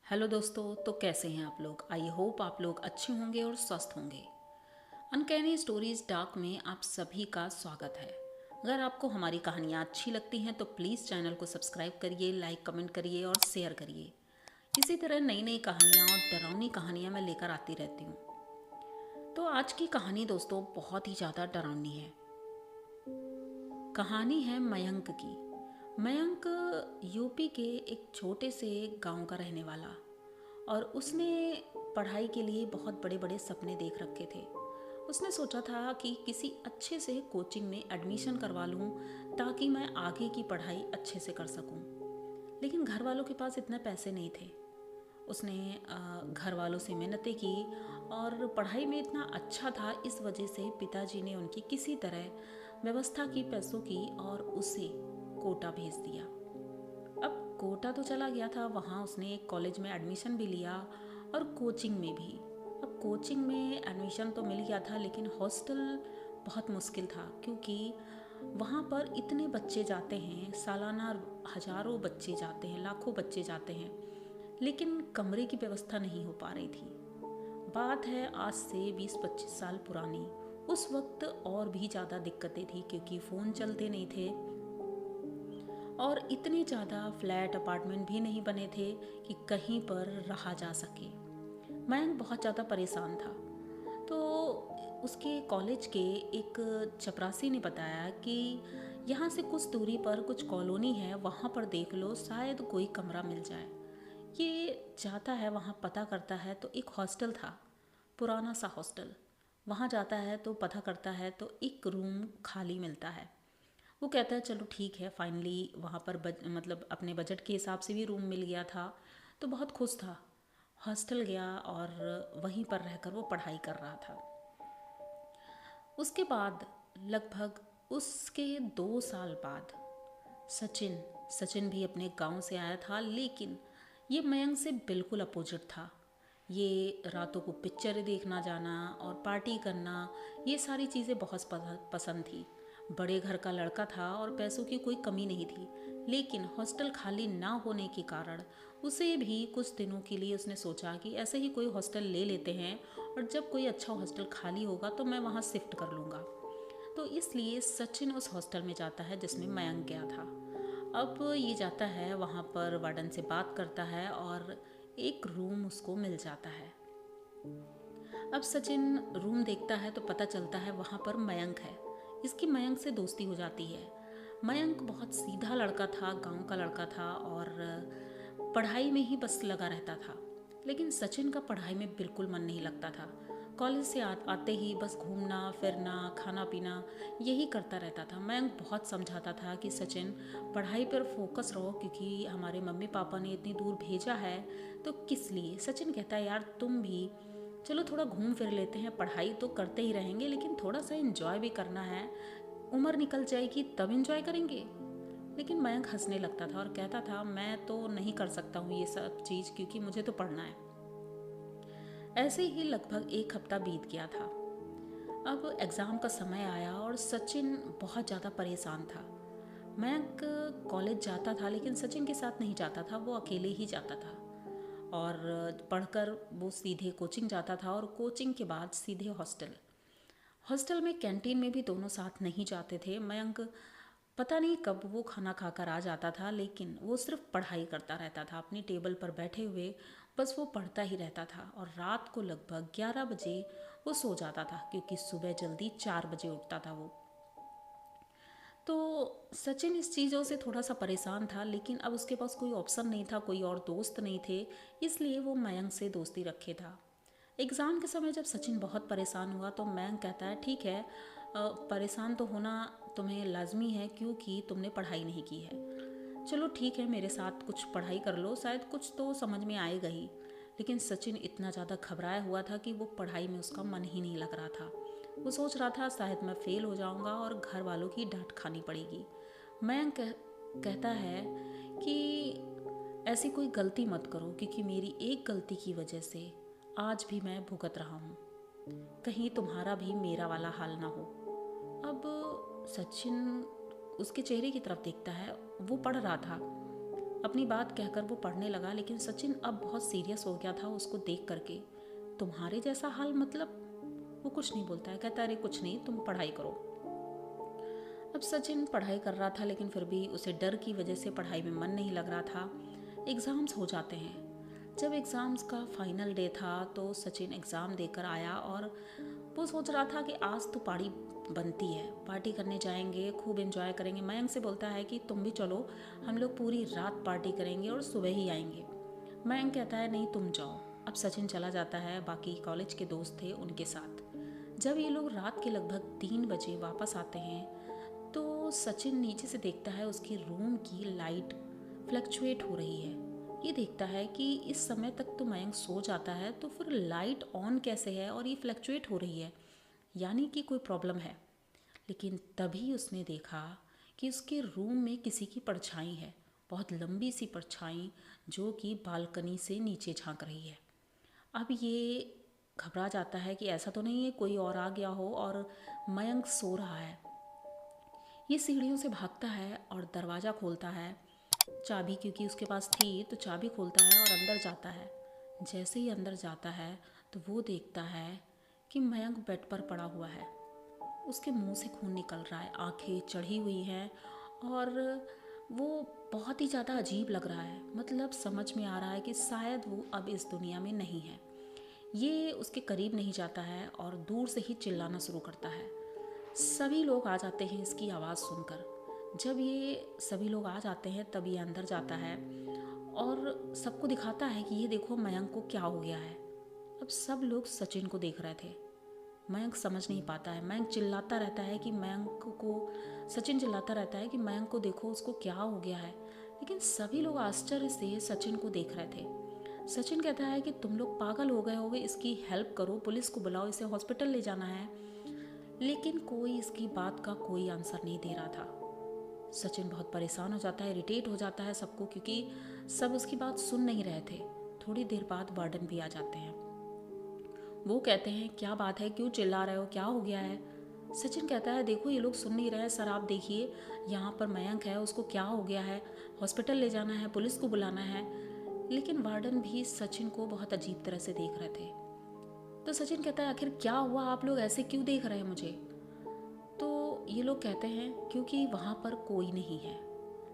Hello दोस्तों, तो कैसे हैं आप लोग। आई होप आप लोग अच्छे होंगे और स्वस्थ होंगे। अनकैनी स्टोरीज डार्क में आप सभी का स्वागत है। अगर आपको हमारी कहानियाँ अच्छी लगती हैं तो प्लीज़ चैनल को सब्सक्राइब करिए, लाइक कमेंट करिए और शेयर करिए। इसी तरह नई नई कहानियाँ और डरावनी कहानियाँ मैं लेकर आती रहती हूँ। तो आज की कहानी दोस्तों बहुत ही ज़्यादा डरावनी है। कहानी है मयंक की। मयंक यूपी के एक छोटे से गांव का रहने वाला, और उसने पढ़ाई के लिए बहुत बड़े बड़े सपने देख रखे थे। उसने सोचा था कि किसी अच्छे से कोचिंग में एडमिशन करवा लूँ ताकि मैं आगे की पढ़ाई अच्छे से कर सकूँ। लेकिन घर वालों के पास इतने पैसे नहीं थे। उसने घर वालों से मिन्नतें की और पढ़ाई में इतना अच्छा था, इस वजह से पिताजी ने उनकी किसी तरह व्यवस्था की पैसों की और उसे कोटा भेज दिया। अब कोटा तो चला गया था, वहाँ उसने एक कॉलेज में एडमिशन भी लिया और कोचिंग में भी। अब कोचिंग में एडमिशन तो मिल गया था, लेकिन हॉस्टल बहुत मुश्किल था, क्योंकि वहाँ पर इतने बच्चे जाते हैं, सालाना हजारों बच्चे जाते हैं, लाखों बच्चे जाते हैं, लेकिन कमरे की व्यवस्था नहीं हो पा रही थी। बात है आज से 20-25 साल पुरानी। उस वक्त और भी ज़्यादा दिक्कतें थी, क्योंकि फ़ोन चलते नहीं थे और इतने ज़्यादा फ्लैट अपार्टमेंट भी नहीं बने थे कि कहीं पर रहा जा सके। मयंक बहुत ज़्यादा परेशान था। तो उसके कॉलेज के एक चपरासी ने बताया कि यहाँ से कुछ दूरी पर कुछ कॉलोनी है, वहाँ पर देख लो, शायद कोई कमरा मिल जाए। ये जाता है वहाँ, पता करता है तो एक हॉस्टल था, पुराना सा हॉस्टल। वहाँ जाता है तो पता करता है तो एक रूम खाली मिलता है। वो कहता है चलो ठीक है, फाइनली वहाँ पर मतलब अपने बजट के हिसाब से भी रूम मिल गया था, तो बहुत खुश था। हॉस्टल गया और वहीं पर रहकर वो पढ़ाई कर रहा था। उसके बाद लगभग उसके 2 साल बाद सचिन सचिन भी अपने गांव से आया था, लेकिन ये मयंक से बिल्कुल अपोजिट था। ये रातों को पिक्चरें देखना जाना और पार्टी करना, ये सारी चीज़ें बहुत पसंद थी। बड़े घर का लड़का था और पैसों की कोई कमी नहीं थी, लेकिन हॉस्टल खाली ना होने के कारण उसे भी कुछ दिनों के लिए उसने सोचा कि ऐसे ही कोई हॉस्टल ले लेते हैं, और जब कोई अच्छा हॉस्टल खाली होगा तो मैं वहाँ शिफ्ट कर लूँगा। तो इसलिए सचिन उस हॉस्टल में जाता है जिसमें मयंक गया था। अब ये जाता है वहाँ पर, वार्डन से बात करता है और एक रूम उसको मिल जाता है। अब सचिन रूम देखता है तो पता चलता है वहाँ पर मयंक है। इसकी मयंक से दोस्ती हो जाती है। मयंक बहुत सीधा लड़का था, गांव का लड़का था और पढ़ाई में ही बस लगा रहता था। लेकिन सचिन का पढ़ाई में बिल्कुल मन नहीं लगता था। कॉलेज से आते ही बस घूमना फिरना, खाना पीना, यही करता रहता था। मयंक बहुत समझाता था कि सचिन पढ़ाई पर फोकस रहो, क्योंकि हमारे मम्मी पापा ने इतनी दूर भेजा है, तो किस लिए। सचिन कहता है यार तुम भी चलो थोड़ा घूम फिर लेते हैं, पढ़ाई तो करते ही रहेंगे लेकिन थोड़ा सा एंजॉय भी करना है, उम्र निकल जाएगी तब एंजॉय करेंगे। लेकिन मयंक हंसने लगता था और कहता था मैं तो नहीं कर सकता हूँ ये सब चीज़, क्योंकि मुझे तो पढ़ना है। ऐसे ही लगभग एक हफ्ता बीत गया था। अब एग्ज़ाम का समय आया और सचिन बहुत ज़्यादा परेशान था। मयंक कॉलेज जाता था लेकिन सचिन के साथ नहीं जाता था, वो अकेले ही जाता था। और पढ़कर वो सीधे कोचिंग जाता था और कोचिंग के बाद सीधे हॉस्टल। हॉस्टल में कैंटीन में भी दोनों साथ नहीं जाते थे। मयंक पता नहीं कब वो खाना खाकर आ जाता था, लेकिन वो सिर्फ पढ़ाई करता रहता था अपनी टेबल पर बैठे हुए, बस वो पढ़ता ही रहता था। और रात को लगभग 11 बजे वो सो जाता था, क्योंकि सुबह जल्दी 4 बजे उठता था वो। तो सचिन इस चीज़ों से थोड़ा सा परेशान था, लेकिन अब उसके पास कोई ऑप्शन नहीं था, कोई और दोस्त नहीं थे, इसलिए वो मयंक से दोस्ती रखे था। एग्ज़ाम के समय जब सचिन बहुत परेशान हुआ तो मयंक कहता है ठीक है, परेशान तो होना तुम्हें लाजमी है, क्योंकि तुमने पढ़ाई नहीं की है। चलो ठीक है, मेरे साथ कुछ पढ़ाई कर लो, शायद कुछ तो समझ में आएगा ही। लेकिन सचिन इतना ज़्यादा घबराया हुआ था कि वो पढ़ाई में उसका मन ही नहीं लग रहा था। वो सोच रहा था शायद मैं फ़ेल हो जाऊंगा और घर वालों की डांट खानी पड़ेगी। कहता है कि ऐसी कोई गलती मत करो, क्योंकि मेरी एक गलती की वजह से आज भी मैं भुगत रहा हूँ, कहीं तुम्हारा भी मेरा वाला हाल ना हो। अब सचिन उसके चेहरे की तरफ देखता है, वो पढ़ रहा था अपनी बात कहकर वो पढ़ने लगा, लेकिन सचिन अब बहुत सीरियस हो गया था उसको देख करके। तुम्हारे जैसा हाल मतलब? वो कुछ नहीं बोलता है, कहता है अरे कुछ नहीं, तुम पढ़ाई करो। अब सचिन पढ़ाई कर रहा था, लेकिन फिर भी उसे डर की वजह से पढ़ाई में मन नहीं लग रहा था। एग्ज़ाम्स हो जाते हैं। जब एग्ज़ाम्स का फाइनल डे था तो सचिन एग्ज़ाम देकर आया और वो सोच रहा था कि आज तो पार्टी बनती है, पार्टी करने जाएंगे, खूब एंजॉय करेंगे। मयंक से बोलता है कि तुम भी चलो, हम लोग पूरी रात पार्टी करेंगे और सुबह ही आएंगे। मयंक कहता है नहीं तुम जाओ। अब सचिन चला जाता है, बाकी कॉलेज के दोस्त थे उनके साथ। जब ये लोग रात के लगभग 3 बजे वापस आते हैं तो सचिन नीचे से देखता है उसकी रूम की लाइट फ्लक्चुएट हो रही है। ये देखता है कि इस समय तक तो मयंक सो जाता है, तो फिर लाइट ऑन कैसे है और ये फ्लक्चुएट हो रही है, यानी कि कोई प्रॉब्लम है। लेकिन तभी उसने देखा कि उसके रूम में किसी की परछाई है, बहुत लंबी सी परछाई, जो कि बालकनी से नीचे झांक रही है। अब ये घबरा जाता है कि ऐसा तो नहीं है कोई और आ गया हो और मयंक सो रहा है। ये सीढ़ियों से भागता है और दरवाज़ा खोलता है। चाबी क्योंकि उसके पास थी तो चाबी खोलता है और अंदर जाता है। जैसे ही अंदर जाता है तो वो देखता है कि मयंक बेड पर पड़ा हुआ है। उसके मुंह से खून निकल रहा है, आंखें चढ़ी हुई हैं और वो बहुत ही ज़्यादा अजीब लग रहा है। मतलब समझ में आ रहा है कि शायद वो अब इस दुनिया में नहीं है। ये उसके करीब नहीं जाता है और दूर से ही चिल्लाना शुरू करता है। सभी लोग आ जाते हैं इसकी आवाज़ सुनकर। जब ये सभी लोग आ जाते हैं तब ये अंदर जाता है और सबको दिखाता है कि ये देखो मयंक को क्या हो गया है। अब सब लोग सचिन को देख रहे थे। मयंक समझ नहीं पाता है। मयंक चिल्लाता रहता है कि मयंक को सचिन चिल्लाता रहता है कि मयंक को देखो, उसको क्या हो गया है। लेकिन सभी लोग आश्चर्य से सचिन को देख रहे थे। सचिन कहता है कि तुम लोग पागल हो गए होगे, इसकी हेल्प करो, पुलिस को बुलाओ, इसे हॉस्पिटल ले जाना है। लेकिन कोई इसकी बात का कोई आंसर नहीं दे रहा था। सचिन बहुत परेशान हो जाता है, इरिटेट हो जाता है सबको, क्योंकि सब उसकी बात सुन नहीं रहे थे। थोड़ी देर बाद वार्डन भी आ जाते हैं। वो कहते हैं क्या बात है, क्यों चिल्ला रहे हो, क्या हो गया है। सचिन कहता है देखो ये लोग सुन नहीं रहे हैं सर, आप देखिए यहाँ पर मयंक है, उसको क्या हो गया है, हॉस्पिटल ले जाना है, पुलिस को बुलाना है। लेकिन वार्डन भी सचिन को बहुत अजीब तरह से देख रहे थे। तो सचिन कहता है आखिर क्या हुआ, आप लोग ऐसे क्यों देख रहे हैं मुझे। तो ये लोग कहते हैं क्योंकि वहाँ पर कोई नहीं है।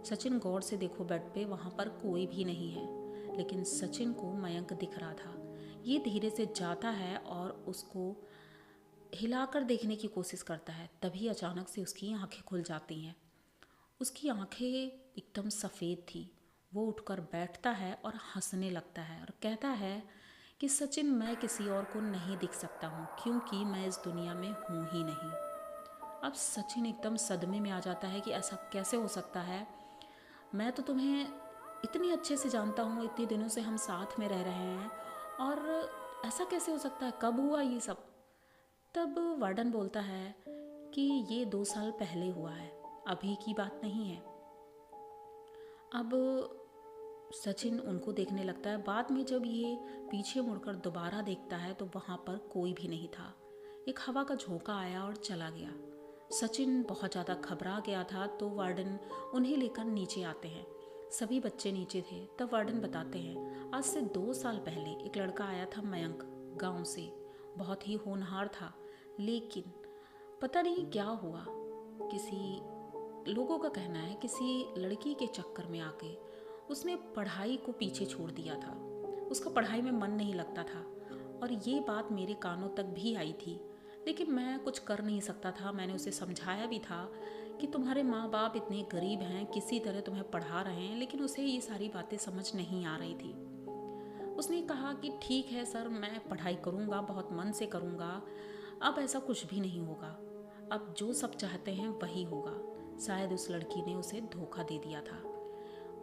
सचिन गौर से देखो बेड पे, वहाँ पर कोई भी नहीं है। लेकिन सचिन को मयंक दिख रहा था। ये धीरे से जाता है और उसको हिलाकर देखने की कोशिश करता है। तभी अचानक से उसकी आंखें खुल जाती हैं। उसकी आंखें एकदम सफ़ेद थी। वो उठकर बैठता है और हंसने लगता है और कहता है कि सचिन मैं किसी और को नहीं दिख सकता हूँ, क्योंकि मैं इस दुनिया में हूँ ही नहीं। अब सचिन एकदम सदमे में आ जाता है कि ऐसा कैसे हो सकता है। मैं तो तुम्हें इतनी अच्छे से जानता हूँ, इतने दिनों से हम साथ में रह रहे हैं, और ऐसा कैसे हो सकता है, कब हुआ ये सब। तब वार्डन बोलता है कि ये 2 साल पहले हुआ है, अभी की बात नहीं है। अब सचिन उनको देखने लगता है। बाद में जब ये पीछे मुड़कर दोबारा देखता है तो वहाँ पर कोई भी नहीं था। एक हवा का झोंका आया और चला गया। सचिन बहुत ज़्यादा घबरा गया था। तो वार्डन उन्हें लेकर नीचे आते हैं। सभी बच्चे नीचे थे। तब वार्डन बताते हैं आज से 2 साल पहले एक लड़का आया था मयंक, गांव से। बहुत ही होनहार था, लेकिन पता नहीं क्या हुआ, किसी लोगों का कहना है किसी लड़की के चक्कर में आके उसने पढ़ाई को पीछे छोड़ दिया था। उसका पढ़ाई में मन नहीं लगता था और ये बात मेरे कानों तक भी आई थी। लेकिन मैं कुछ कर नहीं सकता था। मैंने उसे समझाया भी था कि तुम्हारे माँ बाप इतने गरीब हैं, किसी तरह तुम्हें पढ़ा रहे हैं, लेकिन उसे ये सारी बातें समझ नहीं आ रही थी। उसने कहा कि ठीक है सर, मैं पढ़ाई करूँगा, बहुत मन से करूँगा, अब ऐसा कुछ भी नहीं होगा, अब जो सब चाहते हैं वही होगा। शायद उस लड़की ने उसे धोखा दे दिया था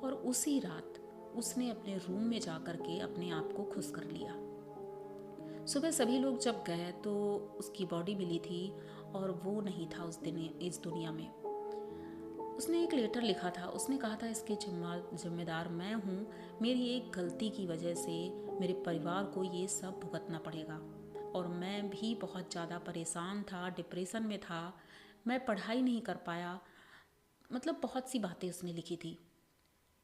और उसी रात उसने अपने रूम में जा कर के अपने आप को खुश कर लिया। सुबह सभी लोग जब गए तो उसकी बॉडी मिली थी और वो नहीं था उस दिन इस दुनिया में। उसने एक लेटर लिखा था। उसने कहा था इसके जिम्मेदार मैं हूँ, मेरी एक गलती की वजह से मेरे परिवार को ये सब भुगतना पड़ेगा, और मैं भी बहुत ज़्यादा परेशान था, डिप्रेशन में था, मैं पढ़ाई नहीं कर पाया। मतलब बहुत सी बातें उसने लिखी थी।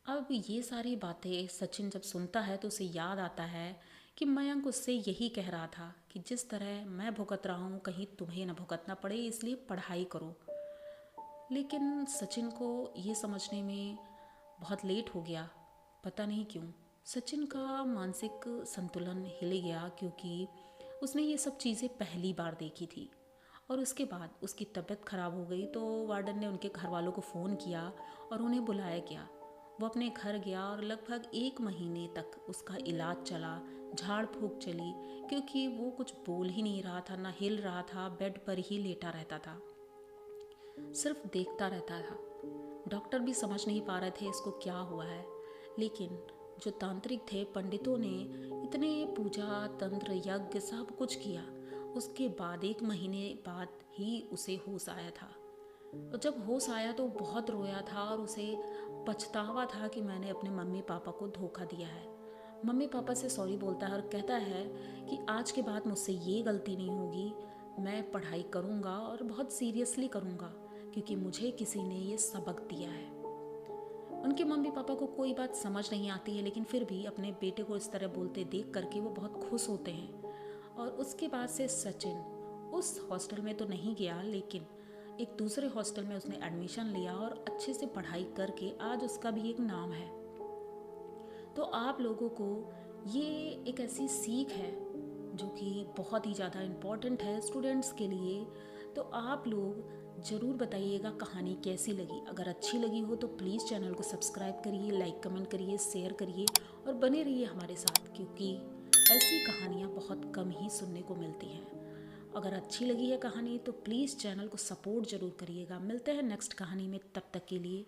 अब ये सारी बातें सचिन जब सुनता है तो उसे याद आता है कि मयंक उससे यही कह रहा था कि जिस तरह मैं भुगत रहा हूँ कहीं तुम्हें न भुगतना पड़े, इसलिए पढ़ाई करो। लेकिन सचिन को ये समझने में बहुत लेट हो गया, पता नहीं क्यों। सचिन का मानसिक संतुलन हिल गया क्योंकि उसने ये सब चीज़ें पहली बार देखी थी। और उसके बाद उसकी तबीयत ख़राब हो गई तो वार्डन ने उनके घर वालों को फ़ोन किया और उन्हें बुलाया गया। वो अपने घर गया और लगभग 1 महीने तक उसका इलाज चला, झाड़ फूँक चली, क्योंकि वो कुछ बोल ही नहीं रहा था, ना हिल रहा था, बेड पर ही लेटा रहता था, सिर्फ देखता रहता था। डॉक्टर भी समझ नहीं पा रहे थे इसको क्या हुआ है। लेकिन जो तांत्रिक थे, पंडितों ने इतने पूजा तंत्र यज्ञ सब कुछ किया, उसके बाद 1 महीने बाद ही उसे होश आया था। और जब होश आया तो बहुत रोया था और उसे पछतावा था कि मैंने अपने मम्मी पापा को धोखा दिया है। मम्मी पापा से सॉरी बोलता है और कहता है कि आज के बाद मुझसे ये गलती नहीं होगी, मैं पढ़ाई करूँगा और बहुत सीरियसली करूँगा, क्योंकि मुझे किसी ने ये सबक दिया है। उनके मम्मी पापा को कोई बात समझ नहीं आती है, लेकिन फिर भी अपने बेटे को इस तरह बोलते देख करके वो बहुत खुश होते हैं। और उसके बाद से सचिन उस हॉस्टल में तो नहीं गया, लेकिन एक दूसरे हॉस्टल में उसने एडमिशन लिया और अच्छे से पढ़ाई करके आज उसका भी एक नाम है। तो आप लोगों को ये एक ऐसी सीख है जो कि बहुत ही ज़्यादा इम्पॉर्टेंट है स्टूडेंट्स के लिए। तो आप लोग ज़रूर बताइएगा कहानी कैसी लगी। अगर अच्छी लगी हो तो प्लीज़ चैनल को सब्सक्राइब करिए, लाइक कमेंट करिए, शेयर करिए और बने रहिए हमारे साथ, क्योंकि ऐसी कहानियाँ बहुत कम ही सुनने को मिलती हैं। अगर अच्छी लगी है कहानी तो प्लीज़ चैनल को सपोर्ट ज़रूर करिएगा। मिलते हैं नेक्स्ट कहानी में, तब तक के लिए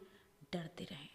डरते रहें।